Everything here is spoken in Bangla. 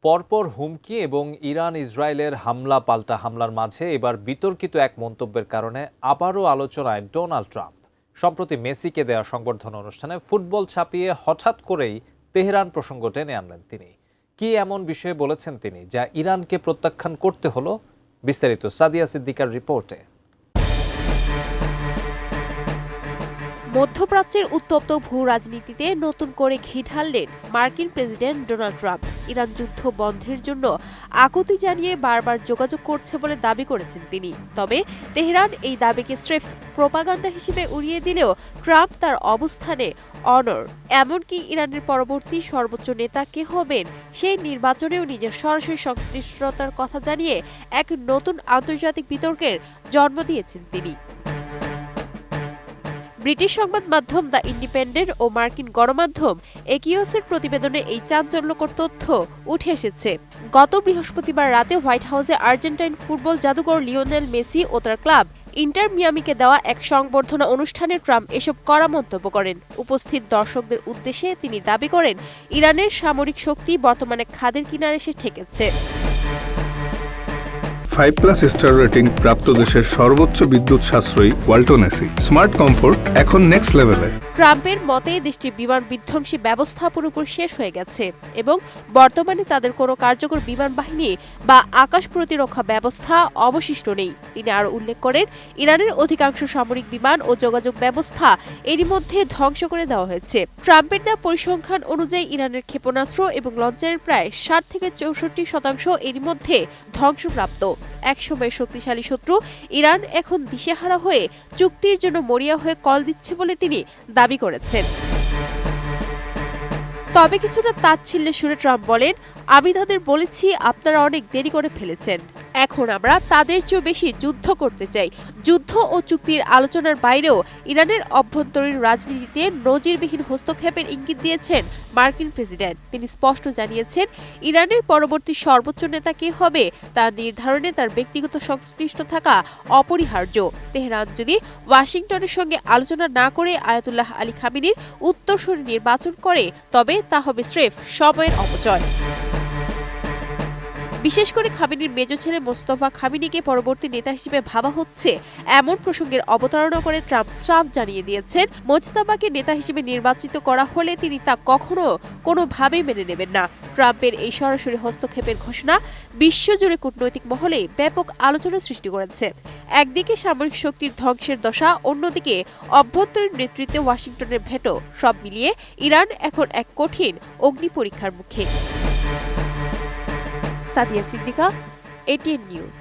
পরপর হুমকি এবং ইরান ইসরায়েলের হামলা পাল্টা হামলার মাঝে এবার বিতর্কিত এক মন্তব্যের কারণে আবারও আলোচনায় ডোনাল্ড ট্রাম্প। সম্প্রতি মেসিকে দেওয়া সংবর্ধনা অনুষ্ঠানে ফুটবল ছাপিয়ে হঠাৎ করেই তেহরান প্রসঙ্গ টেনে আনলেন তিনি। কি এমন বিষয়ে বলেছেন তিনি যা ইরানকে প্রত্যাখ্যান করতে হলো? বিস্তারিত সাদিয়া সিদ্দিকার রিপোর্টে। মধ্যপ্রাচ্যের উত্তপ্ত ভূ রাজনীতিতে নতুন করে ঘি ঢাললেন মার্কিন প্রেসিডেন্ট ডোনাল্ড ট্রাম্প। ইরান যুদ্ধ বন্ধের জন্য আকুতি জানিয়ে বারবার যোগাযোগ করছে বলে দাবি করেছেন তিনি। তবে তেহরান এই দাবিকে স্রেফ প্রোপাগান্ডা হিসেবে উড়িয়ে দিলেও ট্রাম্প তার অবস্থানে অনড়। এমনকি ইরানের পরবর্তী সর্বোচ্চ নেতা কে হবেন সেই নির্বাচনেও নিজের সরাসরি সংশ্লিষ্টতার কথা জানিয়ে এক নতুন আন্তর্জাতিক বিতর্কের জন্ম দিয়েছেন তিনি। ব্রিটিশ সংবাদ মাধ্যম দ্য ইন্ডিপেন্ডেন্ট ও মার্কিন গণমাধ্যম একিওসের প্রতিবেদনে এই চাঞ্চল্যকর তথ্য উঠে এসেছে। গত বৃহস্পতিবার রাতে হোয়াইট হাউসে আর্জেন্টাইন ফুটবল জাদুকর লিওনেল মেসি ও তার ক্লাব ইন্টার মিয়ামিকে দেওয়া এক সংবর্ধনা অনুষ্ঠানে ট্রাম্প এসব কড়া মন্তব্য করেন। উপস্থিত দর্শকদের উদ্দেশ্যে তিনি দাবি করেন, ইরানের সামরিক শক্তি বর্তমানে খাদের কিনারে এসে ঠেকেছে। 5+ স্টার রেটিং প্রাপ্ত দেশের সর্বোচ্চ বিদ্যুৎ সাশ্রয়ী ওয়ালটন এসি স্মার্ট কমফোর্ট এখন নেক্সট লেভেলে। ট্রাম্পের মতে দেশটির বিমান বিধ্বংসী ব্যবস্থা পুরোপুরি শেষ হয়ে গেছে এবং বর্তমানে তাদের কোনো কার্যকর বিমান বাহিনী বা আকাশ প্রতিরক্ষা ব্যবস্থা অবশিষ্ট নেই। তিনি আরও উল্লেখ করেন, ইরানের অধিকাংশ সামরিক বিমান ও যোগাযোগ ব্যবস্থা এরই মধ্যে ধ্বংস করে দেওয়া হয়েছে। ট্রাম্পের দেওয়া পরিসংখ্যান অনুযায়ী ইরানের ক্ষেপণাস্ত্র এবং লঞ্চারের প্রায় 60 থেকে 64% এরই মধ্যে ধ্বংসপ্রাপ্ত। একসময়ের শক্তিশালী শত্রু ইরান এখন দিশেহারা হয়ে চুক্তির জন্য মরিয়া হয়ে কল দিচ্ছে বলে তিনি দাবি করেছেন। তবে কিছুটা তাচ্ছিল্যে সুরে ট্রাম্প বলেন, আমি তাদের বলেছি আপনারা অনেক দেরি করে ফেলেছেন, এখন আমরা তাদের চেয়ে বেশি যুদ্ধ করতে চাই। যুদ্ধ ও চুক্তির আলোচনার বাইরেও ইরানের অভ্যন্তরীণ রাজনীতিতে নজিরবিহীন হস্তক্ষেপের ইঙ্গিত দিয়েছেন মার্কিন প্রেসিডেন্ট। তিনি স্পষ্ট জানিয়েছেন, ইরানের পরবর্তী সর্বোচ্চ নেতা কে হবে তা নির্ধারণে তার ব্যক্তিগত সংশ্লিষ্ট থাকা অপরিহার্য। তেহরান যদি ওয়াশিংটনের সঙ্গে আলোচনা না করে আয়াতুল্লাহ আলী খামেনির উত্তরসূরি নির্বাচন করে তবে তা হবে স্রেফ সময়ের অপচয়। বিশেষ করে খামেনির মেজ ছেলে মোস্তফা খামেনিকে পরবর্তী নেতা হিসেবে ভাবা হচ্ছে এমন প্রসঙ্গের অবতারণা করে ট্রাম্প সাফ জানিয়ে দিয়েছেন, মোজতাবাকে নেতা হিসেবে নির্বাচিত করা হলে তিনি তা কখনো কোনোভাবেই মেনে নেবেন না। ট্রাম্পের এই সরাসরি হস্তক্ষেপের ঘোষণা বিশ্বজুড়ে কূটনৈতিক মহলে ব্যাপক আলোচনা সৃষ্টি করেছে। একদিকে সামরিক শক্তির ধ্বংসের দশা, অন্যদিকে অভ্যন্তরীণ নেতৃত্বে ওয়াশিংটনের ভেটো, সব মিলিয়ে ইরান এখন এক কঠিন অগ্নি পরীক্ষার মুখে। Sadia Siddika, ATN news.